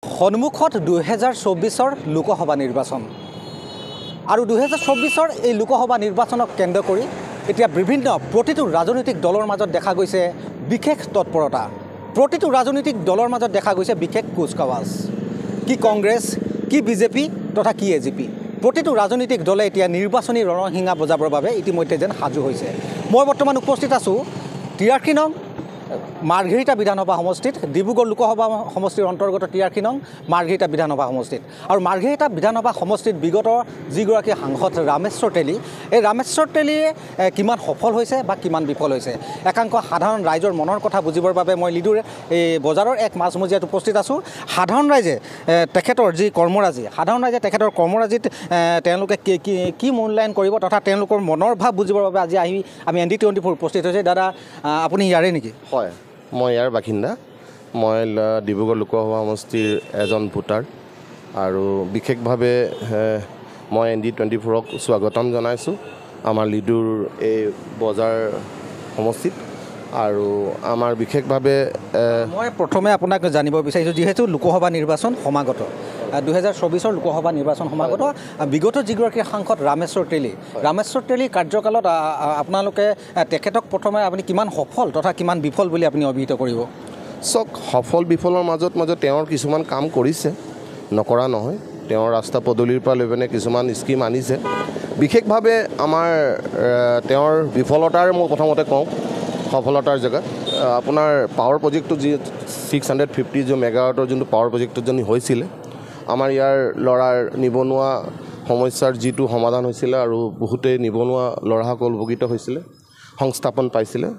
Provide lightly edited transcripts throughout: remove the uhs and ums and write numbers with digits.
সন্মুখত 2024 লোকসভা নিৰ্বাচন আৰু 2024 এই লোকসভা নিৰ্বাচনক কেন্দ্ৰ কৰি এতিয়া বিভিন্ন প্ৰতিটো ৰাজনৈতিক দলৰ মাজত দেখা গৈছে বিশেষ তৎপৰতা প্ৰতিটো ৰাজনৈতিক দলৰ মাজত দেখা গৈছে বিশেষ কুচকাৱাজ কি কংগ্ৰেছ কি বিজেপি তথা কি এজিপি প্ৰতিটো ৰাজনৈতিক দলে এতিয়া নিৰ্বাচনী ৰণসিঙা বজাবৰ বাবে ইতিমধ্যে যেন সাজু হৈছে মই বৰ্তমান উপস্থিত আছো টিআৰকি নং মাৰ্ঘেৰিটা বিধানসভা সমষ্টিত ডিব্ৰুগড় লোকসভা সমষ্টিৰ অন্তৰ্গত টিআৰকি নং মাৰ্ঘেৰিটা বিধানসভা সমষ্টিত আৰু মাৰ্ঘেৰিটা বিধানসভা সমষ্টিত বিগত যিগৰাকী সাংসদ ৰামেশ্বৰ তেলী এই ৰামেশ্বৰ তেলীয়ে কিমান সফল হৈছে বা কিমান বিফল হৈছে একাংশ সাধাৰণ ৰাইজৰ মনৰ কথা বুজিবৰ বাবে মই লিডুৰ এই বজাৰৰ এক মাজমজিয়াত উপস্থিত আছোঁ সাধাৰণ ৰাইজে তেখেতৰ যি কৰ্মৰাজি সাধাৰণ ৰাইজে তেখেতৰ কৰ্মৰাজিত তেওঁলোকে কি মূল্যায়ন কৰিব তথা তেওঁলোকৰ মনৰ ভাৱ বুজিবৰ বাবে আজি আমি ND24 উপস্থিত হৈছে দাদা আপুনি ইয়াৰে নেকি হয় মই ইয়াৰ বাসিন্দা মই ডিব্ৰুগড় লোকসভা সমষ্টিৰ এজন ভোটাৰ আৰু বিশেষভাৱে মই ND24ক স্বাগতম জনাইছোঁ আমাৰ লিডুৰ এই বজাৰ সমষ্টিত আৰু আমাৰ বিশেষভাৱে মই প্ৰথমে আপোনাক জানিব বিচাৰিছোঁ যিহেতু লোকসভা নিৰ্বাচন সমাগত 2024 লোকসভা নিৰ্বাচন সমাগত বিগত যিগৰাকী সাংসদ ৰামেশ্বৰ তেলী কাৰ্যকালত আপোনালোকে তেখেতক প্ৰথমে আপুনি কিমান সফল তথা কিমান বিফল বুলি আপুনি অভিহিত কৰিব চক সফল বিফলৰ মাজত তেওঁৰ কিছুমান কাম কৰিছে নকৰা নহয় তেওঁৰ ৰাস্তা পদূলিৰ পৰা লৈ পিনে কিছুমান স্কিম আনিছে বিশেষভাৱে আমাৰ তেওঁৰ বিফলতাৰ মই প্ৰথমতে কওঁ সফলতাৰ জেগাত আপোনাৰ পাৱাৰ প্ৰজেক্টটো যি 650 মেগাৱাটৰ যোনটো পাৱাৰ প্ৰজেক্টটো যদি হৈছিলে আমাৰ ইয়াৰ ল'ৰাৰ নিবনুৱা সমস্যাৰ যিটো সমাধান হৈছিলে আৰু বহুতেই নিবনুৱা ল'ৰাসকল উপকৃত হৈছিলে সংস্থাপন পাইছিলে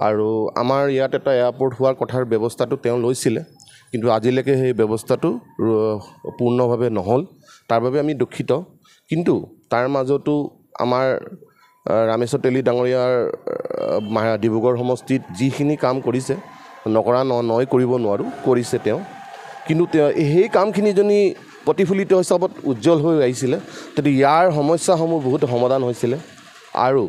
আৰু আমাৰ ইয়াত এটা এয়াৰপৰ্ট হোৱাৰ কথাৰ ব্যৱস্থাটো তেওঁ লৈছিলে কিন্তু আজিলৈকে সেই ব্যৱস্থাটো পূৰ্ণভাৱে নহ'ল তাৰ বাবে আমি দুখিত কিন্তু তাৰ মাজতো আমাৰ ৰামেশ্বৰ তেলী ডাঙৰীয়াৰ ডিব্ৰুগড় সমষ্টিত যিখিনি কাম কৰিছে নকৰা নহয় কৰিব নোৱাৰোঁ কৰিছে তেওঁ কিন্তু সেই কামখিনি যদি প্ৰতিফলিত হিচাপত উজ্জ্বল হৈ আহিছিলে তেতিয়া ইয়াৰ সমস্যাসমূহ বহুত সমাধান হৈছিলে আৰু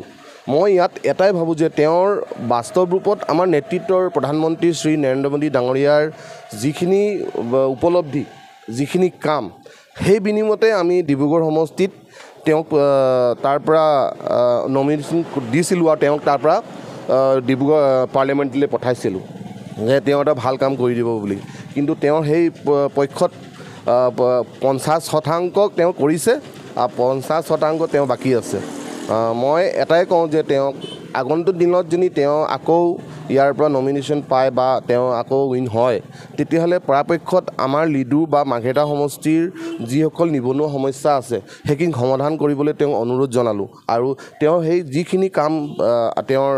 মই ইয়াত এটাই ভাবোঁ যে তেওঁৰ বাস্তৱ ৰূপত আমাৰ নেতৃত্বৰ প্ৰধানমন্ত্ৰী শ্ৰী নৰেন্দ্ৰ মোদী ডাঙৰীয়াৰ যিখিনি উপলব্ধি যিখিনি কাম সেই বিনিময়তে আমি ডিব্ৰুগড় সমষ্টিত তেওঁক তাৰ পৰা নমিনেশ্যন দিছিলোঁ আৰু তেওঁক তাৰ পৰা ডিব্ৰুগড় পাৰ্লিয়ামেণ্টলৈ পঠাইছিলোঁ যে তেওঁ এটা ভাল কাম কৰি দিব বুলি কিন্তু তেওঁ সেই পক্ষত 50% তেওঁ কৰিছে আৰু 50% তেওঁ বাকী আছে মই এটাই কওঁ যে তেওঁক আগন্তুক দিনত যদি তেওঁ আকৌ ইয়াৰ পৰা নমিনেশ্যন পায় বা তেওঁ আকৌ উইন হয় তেতিয়াহ'লে পৰাপক্ষত আমাৰ লিডু বা মাৰ্ঘেৰিটা সমষ্টিৰ যিসকল নিবনুৱা সমস্যা আছে সেইখিনি সমাধান কৰিবলৈ তেওঁক অনুৰোধ জনালোঁ আৰু তেওঁ সেই যিখিনি কাম তেওঁৰ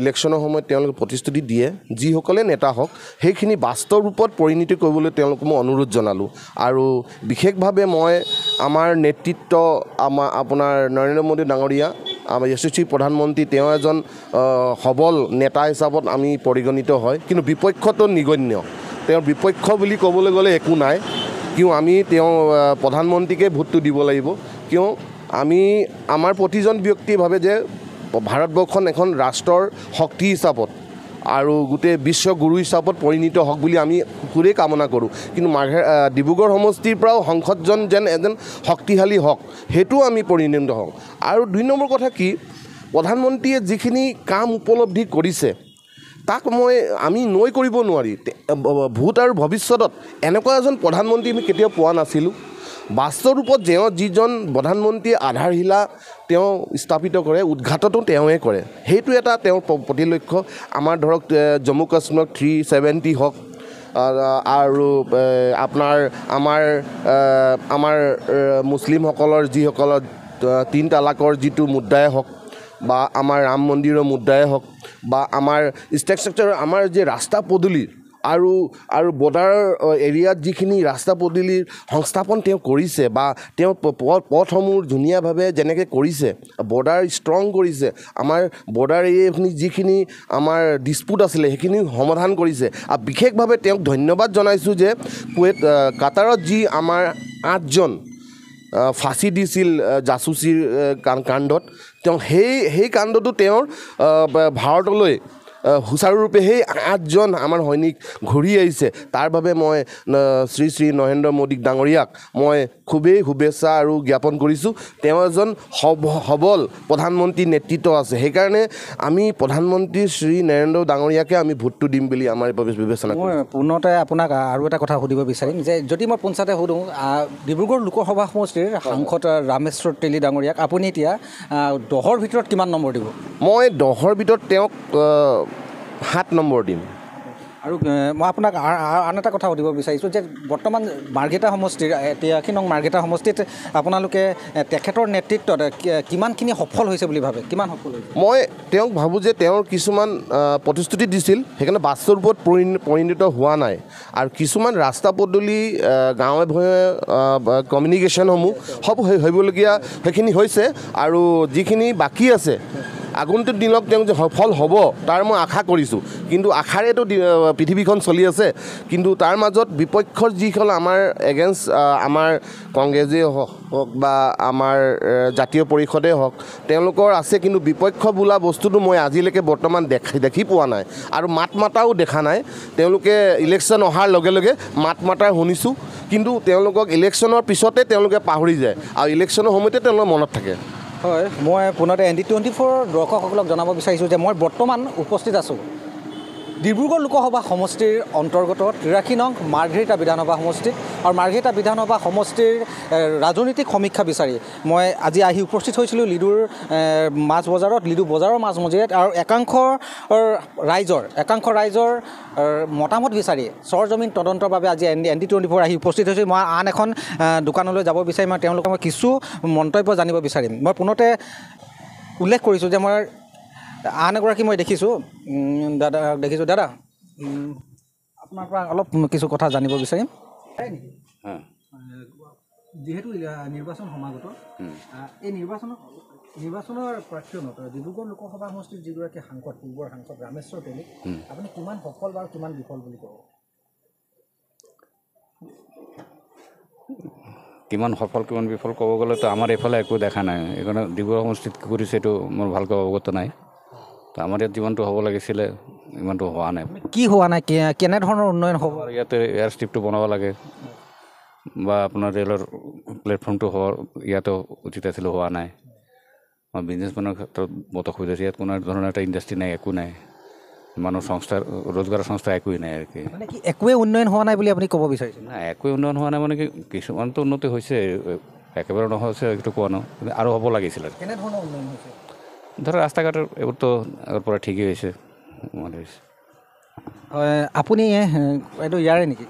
ইলেকশ্যনৰ সময়ত তেওঁলোকে প্ৰতিশ্ৰুতি দিয়ে যিসকলে নেতা হওক সেইখিনি বাস্তৱ ৰূপত পৰিণতি কৰিবলৈ তেওঁলোকক মই অনুৰোধ জনালোঁ আৰু বিশেষভাৱে মই আমাৰ নেতৃত্ব আপোনাৰ নৰেন্দ্ৰ মোদী ডাঙৰীয়া আমাৰ যশস্বী প্ৰধানমন্ত্ৰী তেওঁ এজন সবল নেতা হিচাপত আমি পৰিগণিত হয় কিন্তু বিপক্ষতো নিগণ্য তেওঁৰ বিপক্ষ বুলি ক'বলৈ গ'লে একো নাই কিয় আমি তেওঁ প্ৰধানমন্ত্ৰীকে ভোটটো দিব লাগিব কিয় আমি আমাৰ প্ৰতিজন ব্যক্তি ভাবে যে ভাৰতবৰ্ষখন এখন ৰাষ্ট্ৰৰ শক্তি হিচাপত আৰু গোটেই বিশ্বগুৰু হিচাপত পৰিণত হওক বুলি আমি খুবেই কামনা কৰোঁ কিন্তু ডিব্ৰুগড় সমষ্টিৰ পৰাও সংসদজন যেন এজন শক্তিশালী হওক সেইটোও আমি পৰিণত হওঁ আৰু 2 নম্বৰ কথা কি প্ৰধানমন্ত্ৰীয়ে যিখিনি কাম উপলব্ধি কৰিছে তাক আমি নৈ কৰিব নোৱাৰি ভূত আৰু ভৱিষ্যতত এনেকুৱা এজন প্ৰধানমন্ত্ৰী আমি কেতিয়াও পোৱা নাছিলোঁ বাস্তৱ ৰূপত যিজন প্ৰধানমন্ত্ৰীয়ে আধাৰশিলা তেওঁ স্থাপিত কৰে উদ্ঘাটনো তেওঁৱে কৰে সেইটো এটা তেওঁৰ প্ৰতিলক্ষ্য আমাৰ ধৰক জম্মু কাশ্মীৰত 370 হওক আৰু আপোনাৰ আমাৰ মুছলিমসকলৰ যিসকলৰ 3 তালাকৰ যিটো মুদ্দাই হওক বা আমাৰ ৰাম মন্দিৰৰ মুদ্দাই হওক বা আমাৰ ষ্ট্ৰাকচাৰ আমাৰ যে ৰাস্তা পদূলি আৰু বৰ্ডাৰ এৰিয়াত যিখিনি ৰাস্তা পদূলিৰ সংস্থাপন তেওঁ কৰিছে বা তেওঁ পথসমূহ ধুনীয়াভাৱে যেনেকৈ কৰিছে বৰ্ডাৰ ষ্ট্ৰং কৰিছে আমাৰ বৰ্ডাৰ এৰিয়াখিনি যিখিনি আমাৰ ডিছপুট আছিলে সেইখিনি সমাধান কৰিছে আৰু বিশেষভাৱে তেওঁক ধন্যবাদ জনাইছোঁ যে কাটাৰত যি আমাৰ 8জন ফাঁচি দিছিল জাচুচিৰ কাণ্ডত তেওঁ সেই কাণ্ডটো তেওঁৰ ভাৰতলৈ সুচাৰুৰূপে সেই 8জন আমাৰ সৈনিক ঘূৰি আহিছে তাৰ বাবে মই শ্ৰী শ্ৰী নৰেন্দ্ৰ মোদী ডাঙৰীয়াক মই খুবেই শুভেচ্ছা আৰু জ্ঞাপন কৰিছোঁ তেওঁ এজন সবল প্ৰধানমন্ত্ৰী নেতৃত্ব আছে সেইকাৰণে আমি প্ৰধানমন্ত্ৰী শ্ৰী নৰেন্দ্ৰ ডাঙৰীয়াকে আমি ভোটটো দিম বুলি আমাৰ বিবেচনা মই পুনতে আপোনাক আৰু এটা কথা সুধিব বিচাৰিম যে যদি মই পোনচাতে সুধোঁ ডিব্ৰুগড় লোকসভা সমষ্টিৰ সাংসদ ৰামেশ্বৰ তেলী ডাঙৰীয়াক আপুনি এতিয়া 10ৰ ভিতৰত কিমান নম্বৰ দিব মই 10ৰ ভিতৰত তেওঁক 7 নম্বৰ দিম আৰু মই আপোনাক আন এটা কথা সুধিব বিচাৰিছোঁ যে বৰ্তমান মাৰ্ঘেটা সমষ্টিৰ 83 নং মাৰ্ঘেটা সমষ্টিত আপোনালোকে তেখেতৰ নেতৃত্বত কিমানখিনি সফল হৈছে বুলি ভাবে কিমান সফল হৈছে মই তেওঁক ভাবোঁ যে তেওঁৰ কিছুমান প্ৰতিশ্ৰুতি দিছিল সেইকাৰণে বাস্তৱ ৰূপত পৰিণত হোৱা নাই আৰু কিছুমান ৰাস্তা পদূলি গাঁৱে ভূঞে কমিউনিকেশ্যনসমূহ সব হ'বলগীয়া সেইখিনি হৈছে আৰু যিখিনি বাকী আছে আগন্তুক দিনত তেওঁ যে সফল হ'ব তাৰ মই আশা কৰিছোঁ কিন্তু আশাৰেতো পৃথিৱীখন চলি আছে কিন্তু তাৰ মাজত বিপক্ষৰ যিসকল আমাৰ এগেইনষ্ট আমাৰ কংগ্ৰেছেই হওক বা আমাৰ জাতীয় পৰিষদে হওক তেওঁলোকৰ আছে কিন্তু বিপক্ষ বোলা বস্তুটো মই আজিলৈকে বৰ্তমান দেখি পোৱা নাই আৰু মাত মাতাও দেখা নাই তেওঁলোকে ইলেকশ্যন অহাৰ লগে লগে মাত মাতা শুনিছোঁ কিন্তু তেওঁলোকক ইলেকশ্যনৰ পিছতে তেওঁলোকে পাহৰি যায় আৰু ইলেকশ্যনৰ সময়তে তেওঁলোকৰ মনত থাকে হয় মই পুনতে ND24 দৰ্শকসকলক জনাব বিচাৰিছোঁ যে মই বৰ্তমান উপস্থিত আছোঁ ডিব্ৰুগড় লোকসভা সমষ্টিৰ অন্তৰ্গত 83 নং মাৰ্ঘেৰিটা বিধানসভা সমষ্টিত আৰু মাৰ্ঘেৰিটা বিধানসভা সমষ্টিৰ ৰাজনৈতিক সমীক্ষা বিচাৰি মই আজি আহি উপস্থিত হৈছিলোঁ লিডুৰ মাছ বজাৰত লিডু বজাৰৰ মাছ মজিয়াত আৰু একাংশ ৰাইজৰ মতামত বিচাৰি চৰজমিন তদন্তৰ বাবে আজি ND24 আহি উপস্থিত হৈছোঁ মই আন এখন দোকানলৈ যাব বিচাৰিম আৰু তেওঁলোকক মই কিছু মন্তব্য জানিব বিচাৰিম মই পুনতে উল্লেখ কৰিছোঁ যে মই আন এগৰাকী মই দেখিছোঁ দাদা আপোনাৰ পৰা অলপ কিছু কথা জানিব বিচাৰিম যিহেতু নিৰ্বাচন সমাগত এই নিৰ্বাচনৰ প্ৰাক্ষণত ডিব্ৰুগড় লোকসভা সমষ্টিৰ যিগৰাকী সাংসদ পূৰ্বৰ সাংসদ ৰামেশ্বৰ তেলী আপুনি কিমান সফল বা কিমান বিফল বুলি ক'ব কিমান সফল কিমান বিফল ক'ব গ'লেতো আমাৰ এইফালে একো দেখা নাই এইকাৰণে ডিব্ৰুগড় সমষ্টিত কি কৰিছে এইটো মোৰ ভালকৈ অৱগত নাই তো আমাৰ ইয়াত যিমানটো হ'ব লাগিছিলে ইমানটো হোৱা নাই কি হোৱা নাই কেনেধৰণৰ উন্নয়ন হ'ব ইয়াতে এয়াৰ ষ্ট্ৰিপটো বনাব লাগে বা আপোনাৰ ৰেলৰ প্লেটফৰ্মটো ইয়াতো উচিত আছিলে হোৱা নাই বিজনেছমেনৰ ক্ষেত্ৰত বহুত অসুবিধা আছে ইয়াত কোনো ধৰণৰ এটা ইণ্ডাষ্ট্ৰি নাই একো নাই মানুহ সংস্থা ৰোজগাৰ সংস্থা একোৱেই নাই আৰু কি মানে কি একোৱে উন্নয়ন হোৱা নাই বুলি আপুনি ক'ব বিচাৰিছে নাই একোৱে উন্নয়ন হোৱা নাই মানে কি কিছুমানতো উন্নতি হৈছে একেবাৰে নহৈছে সেইটো কোৱা ন আৰু হ'ব লাগিছিলে কেনেধৰণৰ উন্নয়ন হৈছে ধৰক ৰাস্তা ঘাটৰ এইবোৰতো আগৰ পৰা ঠিকেই হৈছে হয় আপুনি এইটো ইয়াৰে নেকি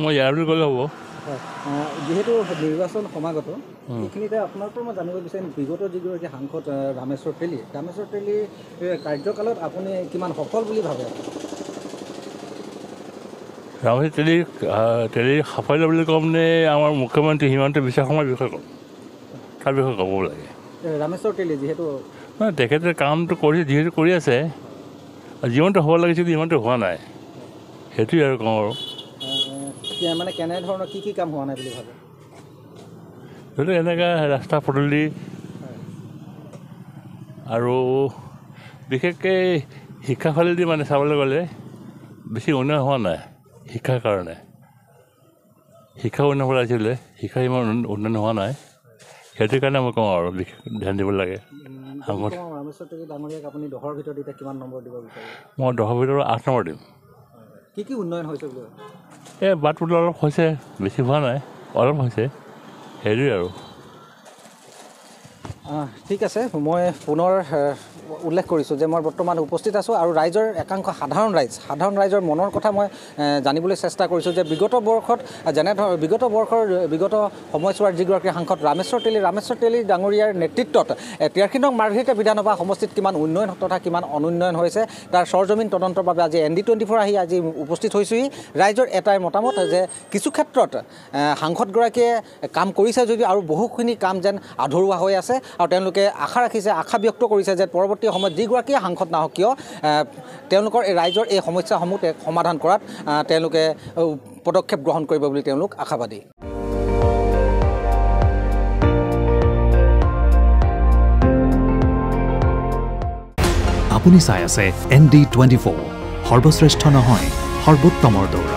মই ইয়াৰ বুলি ক'লে হ'ব যিহেতু নিৰ্বাচন সমাগত এইখিনিতে আপোনাৰ পৰা মই জানিব বিচাৰিম বিগত যিগৰাকী সাংসদ ৰামেশ্বৰ তেলীৰ কাৰ্যকালত আপুনি কিমান সফল বুলি ভাবে ৰামেশ্বৰ তেলীৰ সাফল্য বুলি ক'ম নে আমাৰ মুখ্যমন্ত্ৰী হিমন্ত বিশ্ব শৰ্মাৰ বিষয়ে ক'ম তাৰ বিষয়ে ক'ব লাগে ৰামেশ্বৰ তেলী যিহেতু তেখেতে কামটো যিহেতু কৰি আছে যিমানটো হ'ব লাগিছিল সিমানটো হোৱা নাই সেইটোৱে আৰু কওঁ আৰু মানে কেনেধৰণৰ কি কাম হোৱা নাই বুলি ভাবে ধৰি লওক এনেকুৱা ৰাস্তা পদূলি আৰু বিশেষকৈ শিক্ষাৰ ফালেদি মানে চাবলৈ গ'লে বেছি উন্নয়ন হোৱা নাই শিক্ষাৰ কাৰণে শিক্ষা উন্নয়ন হ'ব লাগিছিলে শিক্ষা ইমান উন্নয়ন হোৱা নাই সেইটো কাৰণে মই কওঁ আৰু বিশেষ ধ্যান দিব লাগে ৰামেশ্বৰ তেলী ডাঙৰীয়াক আপুনি 10ৰ ভিতৰত এতিয়া কিমান নম্বৰ দিব বিচাৰে মই 10ৰ ভিতৰত 8 নম্বৰ দিম কি উন্নয়ন হৈছে বুলি এই বাট পদূলি অলপ হৈছে বেছি হোৱা নাই অলপ হৈছে সেইটোৱে আৰু ঠিক আছে মই পুনৰ উল্লেখ কৰিছোঁ যে মই বৰ্তমান উপস্থিত আছোঁ আৰু ৰাইজৰ একাংশ সাধাৰণ ৰাইজৰ মনৰ কথা মই জানিবলৈ চেষ্টা কৰিছোঁ যে বিগত সময়ছোৱাৰ যিগৰাকী সাংসদ ৰামেশ্বৰ তেলী ডাঙৰীয়াৰ নেতৃত্বত 83 নং মাৰ্ঘেৰিটা বিধানসভা সমষ্টিত কিমান উন্নয়ন তথা কিমান অনুন্নয়ন হৈছে তাৰ চৰজমিন তদন্তৰ বাবে আজি ND24 আহি আজি উপস্থিত হৈছোঁহি ৰাইজৰ এটাই মতামত যে কিছু ক্ষেত্ৰত সাংসদগৰাকীয়ে কাম কৰিছে যদিও আৰু বহুখিনি কাম যেন আধৰুৱা হৈ আছে আৰু তেওঁলোকে আশা ব্যক্ত কৰিছে যে পৰৱৰ্তী সময়ত যিগৰাকীয়ে সাংসদ নাহক কিয় তেওঁলোকৰ এই ৰাইজৰ এই সমস্যাসমূহ সমাধান কৰাত তেওঁলোকে পদক্ষেপ গ্ৰহণ কৰিব বুলি তেওঁলোক আশাবাদী আপুনি চাই আছে ND24 সৰ্বশ্ৰেষ্ঠ নহয় সৰ্বোত্তমৰ দৌৰ